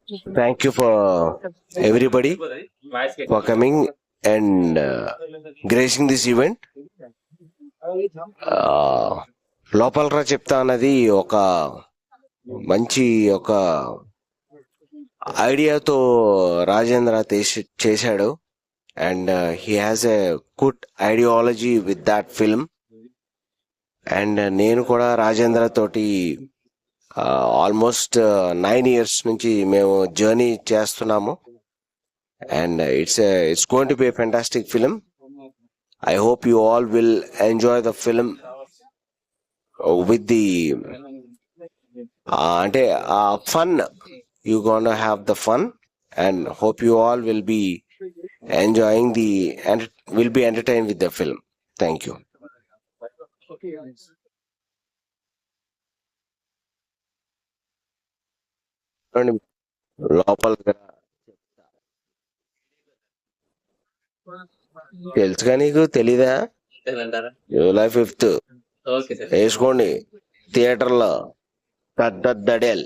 Thank you for everybody for coming and gracing this event. లోపలరా చెప్తా అన్నది ఒక మంచి ఒక ఐడియాతో రాజేంద్ర చేశాడు. And he has a good ideology with that film. And నేను కూడా రాజేంద్ర తోటి ఆల్మోస్ట్ 9 years నుంచి మేము జర్నీ చేస్తున్నాము. And it's going to be a fantastic film. I hope you all will enjoy the film with the fun. You're gonna have the fun, and hope you all will be enjoying and will be entertained with the film. Thank you. లోపల తెలుసుగా, నీకు తెలీదా? July 5th వేసుకోండి థియేటర్లో. దడేల్